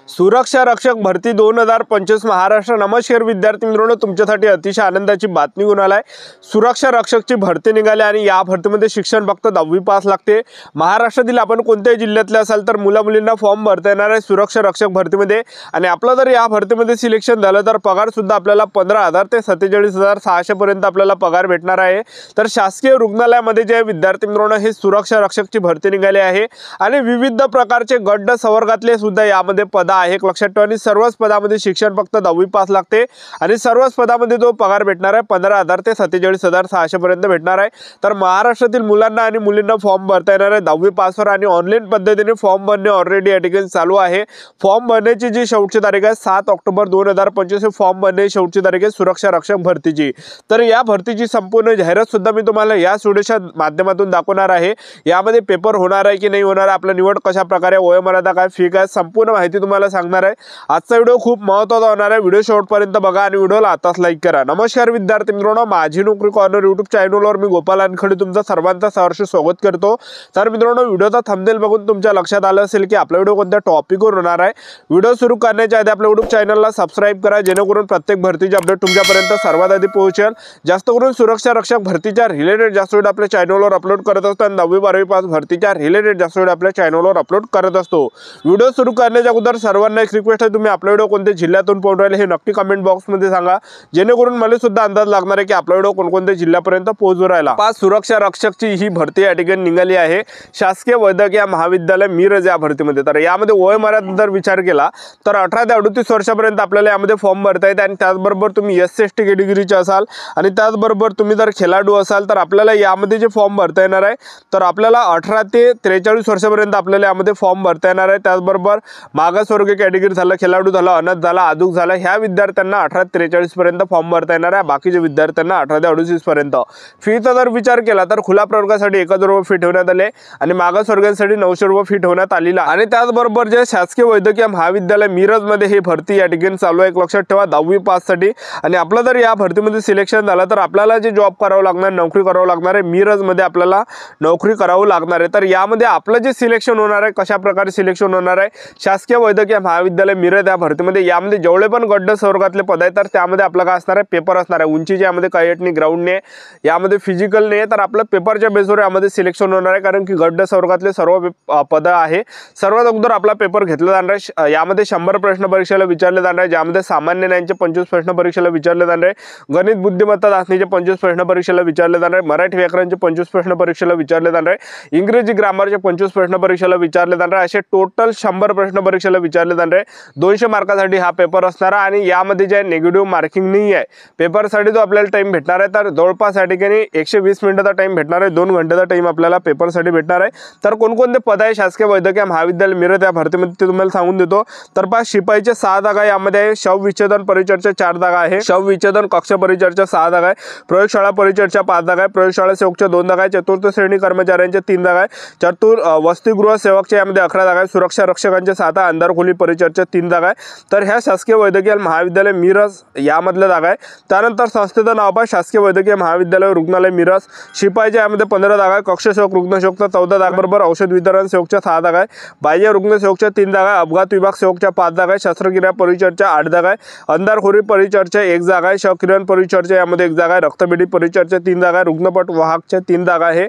सुरक्षा रक्षक भरती 2025 महाराष्ट्र। नमस्कार विद्यार्थी मित्रांनो, तुमच्यासाठी अतिशय आनंदाची बातमी घेऊन आलाय। सुरक्षा रक्षकची भरती निघाली आणि या भरतीमध्ये शिक्षण फक्त 10वी पास लागते। महाराष्ट्रातील आपण कोणत्याही जिल्ह्यातले असाल तर मुला-मुलींना फॉर्म भरता येणार आहे सुरक्षा रक्षक भरतीमध्ये। आणि आपलं जर या भरतीमध्ये सिलेक्शन झालं तर पगार सुद्धा आपल्याला 15,000 ते 47,600 पर्यंत आपल्याला पगार भेटणार आहे। तर शासकीय रुग्णालयामध्ये जे विद्यार्थी मित्रांनो हे सुरक्षा रक्षकची भरती निघाली आहे आणि विविध प्रकारचे गट संवर्गातले सुद्धा यामध्ये पद आहे। एक लक्षात ठेवा, आणि सर्वच पदामध्ये शिक्षण फक्त 10वी पास लागते आणि सर्वच पदामध्ये जो पगार भेटणार आहे 15,000 ते 47,600 पर्यंत भेटणार आहे। तर महाराष्ट्रातील मुलांना आणि मुलींना फॉर्म भरता येणार आहे 10वी पासवर आणि ऑनलाईन पद्धतीने फॉर्म भरणे ऑलरेडी या ठिकाणी चालू आहे। फॉर्म भरण्याची जी शेवटची तारीख आहे 7 ऑक्टोबर 2025 फॉर्म भरण्याची शेवटची तारीख आहे सुरक्षा रक्षक भरतीची। तर या भरतीची संपूर्ण जाहिरात सुद्धा मी तुम्हाला या व्हिडिओच्या माध्यमातून दाखवणार आहे। यामध्ये पेपर होणार आहे की नाही होणार, आपला निवड कशा प्रकारे, वयोमर्यादा काय, फी काय, संपूर्ण माहिती तुम्हाला सांगणार आहे। आजचा व्हिडिओ खूप महत्त्वाचा होणार आहे। व्हिडिओ शेवटपर्यंत बघा आणि व्हिडिओला आताच लाईक करा। नमस्कार विद्यार्थी मित्रांनो, माझी नोकरी कॉर्नर YouTube चॅनलवर मी गोपाल वानखडे तुमचं सर्वांचं सहर्ष स्वागत करतो। तर मित्रांनो, व्हिडिओचा थंबनेल बघून तुमच्या लक्षात आलं असेल की आपला व्हिडिओ कोणत्या टॉपिकवर होणार आहे। व्हिडिओ सुरू करण्याच्या आधी आपल्या YouTube चॅनलला सबस्क्राइब करा, जेणेकरून प्रत्येक भरतीचे अपडेट तुमच्यापर्यंत सर्वात आधी पोहोचेल। जास्त करून सुरक्षा रक्षक भरतीच्या रिलेटेड जास्त व्हिडिओ आपल्या चॅनलवर अपलोड करत असतो आणि 10वी 12वी पास भरतीच्या रिलेटेड जास्त व्हिडिओ आपल्या चॅनलवर अपलोड करत असतो। व्हिडिओ सुरू करण्याच्या अगोदर सर्वांना एक रिक्वेस्ट आहे, तुम्ही आपला व्हिडिओ कोणत्या जिल्ह्यातून पाहून राहिले हे नक्की कमेंट बॉक्समध्ये सांगा, जेणेकरून मला सुद्धा अंदाज लागणार आहे की आपला व्हिडिओ कोणकोणत्या जिल्ह्यापर्यंत पोहोचू राहिला। पास सुरक्षा रक्षकची ही भरती या ठिकाणी निघाली आहे शासकीय वैद्यकीय महाविद्यालय मिरज या भरतीमध्ये। तर यामध्ये वयोमर्यादा जर विचार केला तर 18 ते 38 वर्षापर्यंत आपल्याला यामध्ये फॉर्म भरता येते आणि त्याचबरोबर तुम्ही SC/ST कॅटेगरीचे असाल आणि त्याचबरोबर तुम्ही जर खेळाडू असाल तर आपल्याला यामध्ये जे फॉर्म भरता येणार आहे तर आपल्याला 18 ते 43 वर्षापर्यंत आपल्याला यामध्ये फॉर्म भरता येणार आहे। त्याचबरोबर मागासवर्गीय कॅटेगरी झालं, खेळाडू झालं, अनाथ झाला, आदूक झाला, ह्या विद्यार्थ्यांना 18 ते 43 पर्यंत फॉर्म भरता येणार आहे। बाकीच्या विद्यार्थ्यांना 18 ते 38 पर्यंत। फीचा जर विचार केला तर खुला प्रवर्गासाठी 1,000 रुपये फी ठेवण्यात आले आणि मागासवर्गीयांसाठी 900 रुपये फी ठेवण्यात आलेला आणि त्याचबरोबर जे शासकीय वैद्यकीय महाविद्यालय मिरज मध्ये ही भरती या ठिकाणी चालू आहे। एक लक्षात ठेवा, 10वी पास साठी। आणि आपलं जर या भरतीमध्ये सिलेक्शन झालं तर आपल्याला जे जॉब करावं लागणार, नोकरी करावं लागणार आहे मिरज मध्ये, आपल्याला नोकरी करावं लागणार आहे। तर यामध्ये आपलं जे सिलेक्शन होणार आहे, कशा प्रकारे सिलेक्शन होणार आहे शासकीय वैद्यकीय महाविद्यालय मिरज या भरतीमध्ये, यामध्ये जेवढे पण गट संवर्गातले पद आहेत तर त्यामध्ये आपलं काय असणार आहे, पेपर असणार आहे। उंचीचे यामध्ये कायटनी, ग्राउंडने, यामध्ये फिजिकल नाही, तर आपलं पेपरच्या बेसवर यामध्ये सिलेक्शन होणार आहे। कारण की गट संवर्गातले सर्व पद आहे। सर्वात अगोदर आपला पेपर घेतला जाणार आहे। यामध्ये 100 प्रश्न परीक्षेला विचारले जाणार आहे, ज्यामध्ये सामान्य ज्ञानाचे 25 प्रश्न परीक्षेला विचारले जाणार आहे, गणित बुद्धिमत्ता चाचणीचे 25 प्रश्न परीक्षेला विचारले जाणार आहे, मराठी व्याकरणचे 25 प्रश्न परीक्षेला विचारले जाणार आहे, इंग्रजी ग्रामरचे 25 प्रश्न परीक्षेला विचारले जाणार आहे। असे टोटल 100 प्रश्न परीक्षेला विचारले जाणार आहे। 200 मार्कासाठी हा पेपर असणार आहे आणि यामध्ये जे नेगेटिव्ह मार्किंग नाही आहे। पेपरसाठी जो आपल्याला टाइम भेटणार आहे तर जवळपास या ठिकाणी 120 मिनिटाचा टाइम भेटणार आहे, 2 घंटेचा टाइम आपल्याला पेपरसाठी भेटणार आहे। तर कोणकोणते पद आहे शासकीय वैद्यकीय महाविद्यालय मिरज या भरतीमध्ये ते तुम्हाला सांगून देतो। तर 5 शिपाईचे 6 जागा यामध्ये आहे, शव विच्छेदन परिचरच्या 4 जागा आहे, शव विच्छेदन कक्ष परिचरच्या 6 जागा आहे, प्रयोगशाळा परिचरच्या 5 जागा आहे, प्रयोगशाळा सेवकच्या 2 जागा आहे, चतुर्थ श्रेणी कर्मचाऱ्यांच्या 3 जागा आहे, वसतिगृह सेवकच्या यामध्ये 11 जागा आहे, सुरक्षा रक्षकांच्या 7 आहे, अंधार खोली परिचरच्या 3 जागा आहे। तर ह्या शासकीय वैद्यकीय महाविद्यालय मिरज यामधल्या जागा आहे। त्यानंतर संस्थेचं नाव आहे शासकीय वैद्यकीय महाविद्यालय रुग्णालय मिरज। शिपाईच्या यामध्ये 15 जागा आहे, कक्ष सेवक रुग्ण सेवकच्या 14 जागा, बरोबर औषध वितरण सेवकच्या 6 जागा आहे, बाह्य रुग्ण सेवकच्या 3 जागा आहे, अपघात विभाग सेवकच्या 5 जागा आहे, शस्त्रक्रिया परिचरच्या 8 जागा आहे, अंधारखोरी परिचरच्या 1 जागा आहे, शवकिरण परिचरच्या यामध्ये 1 जागा आहे, रक्तपेढी परिचरच्या 3 जागा आहे, रुग्णपट वाहकच्या 3 जागा आहे,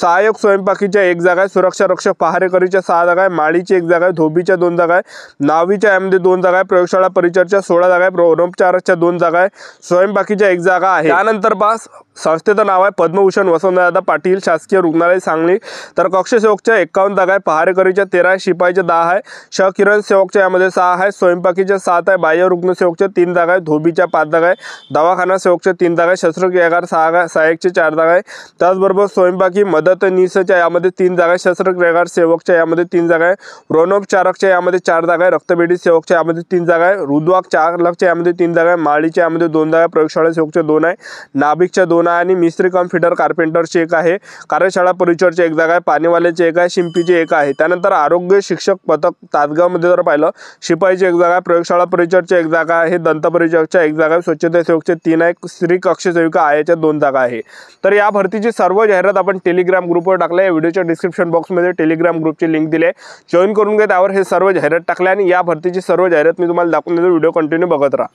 सहाय्यक स्वयंपाकीच्या 1 जागा आहे, सुरक्षा रक्षक पहारेकरीच्या 6 जागा आहे, माळीची 1 जागा आहे, धोबीच्या 2 जागा आहे, नावीच्या यामध्ये 2 जागा आहे, प्रयोगशाळा परिचरच्या 16 जागा आहे, प्रणोपचारच्या 2 जागा आहे, स्वयंपाकीच्या 1 जागा आहे। त्यानंतर पास संस्थेचं नाव आहे पद्मभूषण वसंतदादा पाटील शासकीय रुग्णालय सांगली। तर कक्ष सेवकच्या 51 जागा आहे, पहारेकरीच्या 13 आहे, शिपाईच्या 10 आहे, शवकिरण सेवकच्या यामध्ये 6 आहे, स्वयंपाकीच्या 7 आहे, बाह्य रुग्ण सेवकच्या 3 जागा आहे, धोबीच्या 5 जागा आहे, दवाखाना सेवकच्या 3 जागा आहे, शस्त्रक्रियागार सहाय्यकच्या 4 जागा आहे, त्याचबरोबर स्वयंपाकी मदतनीसच्या यामध्ये 3 जागा आहे, शस्त्रक्रियागार सेवकच्या यामध्ये 3 जागा आहे, प्रणोपचारकच्या यामध्ये 4 जागा आहे, रक्तपेढी सेवकच्या यामध्ये 3 जागा आहे, रुद्वाक चालकच्या यामध्ये 3 जागा आहे, माळीच्या यामध्ये 2 जागा आहे, प्रयोगशाळा सेवकच्या 2 आहे, नाभिकच्या 2 आहे आणि मिस्त्री कम फिटर कार्पेंटरची 1 आहे, कार्यशाळा परिचरची 1 जागा आहे, पाणीवाल्याची 1 आहे, शिंपीची 1 आहे। त्यानंतर आरोग्य शिक्षक पथक तासगाव मध्ये जर पाहिलं शिपाईची 1 जागा आहे, प्रयोगशाळा परिचरची 1 जागा आहे, दंत परिचरच्या 1 जागा आहे, स्वच्छता सेवकचे 3 आहे, स्त्री कक्ष सेविका आयाच्या 2 जागा आहे। तर या भरतीची सर्व जाहिरात आपण टेलिग्राम ग्रुपवर टाकले। या व्हिडिओच्या डिस्क्रिप्शन बॉक्समध्ये टेलिग्राम ग्रुपची लिंक दिली आहे, जॉईन करून घ्या, त्यावर हे सर्व जाहिरात टाकल्या आणि या भरतीची सर्व जाहिरात मी तुम्हाला दाखवून देतो. व्हिडिओ कंटिन्यू बघत राहा.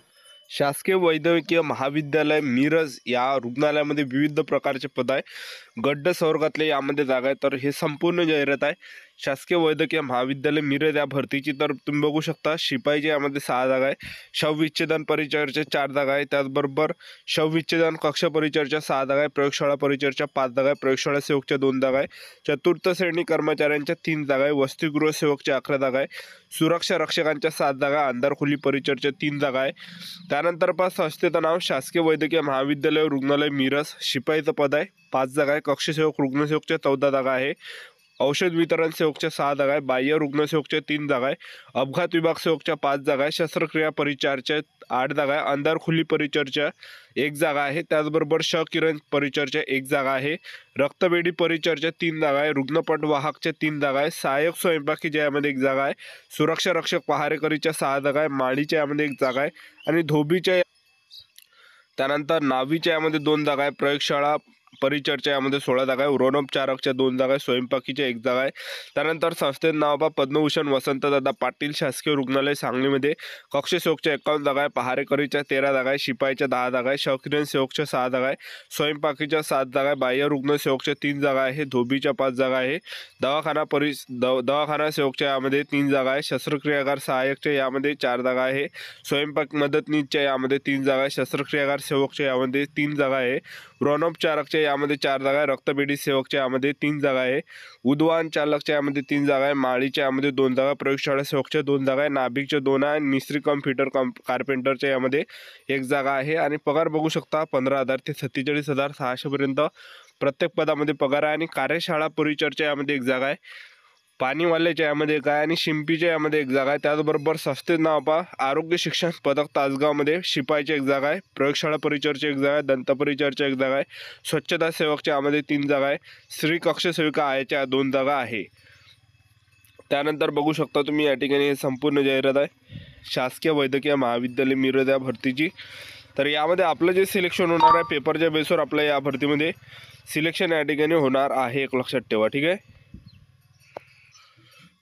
शासकीय वैद्यकीय महाविद्यालय मिरज या रुग्णालयामध्ये विविध प्रकारचे पद आहे. गड्ड संवर्गातले यामध्ये जागा आहे. तर हे संपूर्ण जाहिरात आहे शासकीय वैद्यकीय महाविद्यालय मिरज या भरतीची. तर तुम्ही बघू शकता शिपाईचे यामध्ये 6 जागा आहे. शवविच्छेदन परिचरच्या 4 जागा आहे. त्याचबरोबर शवविच्छेदन कक्ष परिचरच्या 6 जागा आहे. प्रयोगशाळा परिचरच्या 5 जागा आहे. प्रयोगशाळा सेवकच्या 2 जागा आहे. चतुर्थ श्रेणी कर्मचाऱ्यांच्या 3 जागा आहे. वसतिगृह सेवकच्या 11 जागा आहे. सुरक्षा रक्षकांच्या 7 जागा, अंधार खोली परिचरच्या 3 जागा आहे. त्यानंतर संस्थेचं नाव शासकीय वैद्यकीय महाविद्यालय रुग्णालय मिरज. शिपाईचं पद आहे 5 जागा आहे. कक्षसेवक रुग्णसेवकच्या 14 जागा आहे. औषध वितरण सेवकच्या 6 जागा आहे. बाह्य रुग्णसेवकच्या 3 जागा आहे. अपघात विभाग सेवकच्या 5 जागा आहे. शस्त्रक्रिया परिचरच्या 8 जागा आहे. अंधार खोली परिचरच्या 1 जागा आहे. त्याचबरोबर किरण परिचरच्या 1 जागा आहे. रक्तपेढी परिचरच्या 3 जागा आहे. रुग्णपट वाहकच्या 3 जागा आहे. सहाय्यक स्वयंपाकीच्या यामध्ये 1 जागा आहे. सुरक्षा रक्षक पहारेकरीच्या 6 जागा आहे. माळीच्या यामध्ये 1 जागा आहे आणि धोबीच्या त्यानंतर नावीच्या यामध्ये 2 जागा आहे. प्रयोगशाळा परिचरच्या यामध्ये 16 जागा आहे. व्रणोपचारकच्या 2 जागा आहे. स्वयंपाकीच्या 1 जागा आहे. त्यानंतर संस्थेत नाव पद्मभूषण वसंतदादा पाटील शासकीय रुग्णालय सांगलीमध्ये. कक्षसेवकच्या 51 जागा आहे. पहारेकरीच्या 13 जागा आहे. शिपाईच्या 10 जागा आहे. शवकिरण सेवकच्या 6 जागा आहे. स्वयंपाकीच्या 7 जागा आहे. बाह्य रुग्ण सेवकच्या 3 जागा आहे. धोबीच्या 5 जागा आहे. दवाखाना सेवकच्या यामध्ये 3 जागा आहे. शस्त्रक्रियागार सहाय्यकच्या यामध्ये 4 जागा आहे. स्वयंपाक मदतनीसच्या यामध्ये 3 जागा आहे. शस्त्रक्रियागार सेवकच्या यामध्ये 3 जागा आहे. व्रणोपचारकच्या यामध्ये 4 जागा आहे. रक्तपेढी सेवकच्या यामध्ये 3 जागा आहे. उद्वाहन चालकच्या यामध्ये 3 जागा आहे. माळीच्या यामध्ये 2 जागा. प्रयोगशाळा सेवकच्या 2 जागा आहे. नाभिकच्या 2 आहे. मिस्त्री कॉम्प्युटर कार्पेंटरच्या यामध्ये 1 जागा आहे. आणि पगार बघू शकता 15,000 ते 47,600 पर्यंत प्रत्येक पदामध्ये पगार आहे. आणि कार्यशाळा परिचरच्या यामध्ये 1 जागा आहे. पाणीवाल्याच्या यामध्ये 1 आहे आणि शिंपीच्या यामध्ये 1 जागा आहे. त्याचबरोबर संस्थेत नाव आरोग्य शिक्षण पदक तासगावमध्ये. शिपाईची 1 जागा आहे. प्रयोगशाळा परिचरची 1 जागा आहे. दंतपरिचरच्या 1 जागा आहे. स्वच्छता सेवकच्या यामध्ये 3 जागा आहे. स्त्री कक्ष सेविका आयाच्या 2 जागा आहे. त्यानंतर बघू शकता तुम्ही या ठिकाणी हे संपूर्ण जाहिरात आहे शासकीय वैद्यकीय महाविद्यालय मिरज या भरतीची. तर यामध्ये आपलं जे सिलेक्शन होणार आहे पेपरच्या बेसवर आपल्या या भरतीमध्ये सिलेक्शन या ठिकाणी होणार आहे. एक लक्षात ठेवा, ठीक आहे.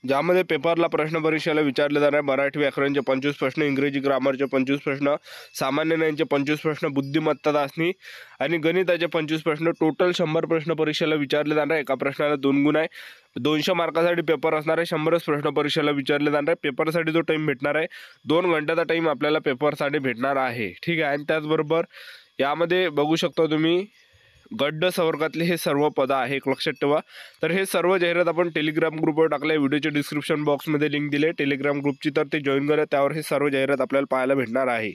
ज्यामध्ये पेपरला प्रश्न परीक्षेला विचारले जाणार मराठी व्याकरणचे 25 प्रश्न, इंग्रजी ग्रामरचे 25 प्रश्न, सामान्य ज्ञानचे 25 प्रश्न, बुद्धिमत्ता चाचणी आणि गणिताचे 25 प्रश्न. टोटल 100 प्रश्न परीक्षेला विचारले जाणार. एका प्रश्नाला 2 गुण आहे. 200 मार्कासाठी पेपर असणार आहे. 100च प्रश्न परीक्षेला विचारले जाणार आहे. पेपरसाठी जो टाईम भेटणार आहे 2 घंट्याचा टाईम आपल्याला पेपरसाठी भेटणार आहे, ठीक आहे. आणि त्याचबरोबर यामध्ये बघू शकता तुम्ही गड्ड संवर्गातले हे सर्व पद आहे, एक लक्षात ठेवा. तर हे सर्व जाहिरात आपण टेलिग्राम ग्रुपवर टाकले. व्हिडिओच्या डिस्क्रिप्शन बॉक्समध्ये लिंक दिले टेलिग्राम ग्रुपची, तर ते जॉईन करा. त्यावर हे सर्व जाहिरात आपल्याला पाहायला भेटणार आहे.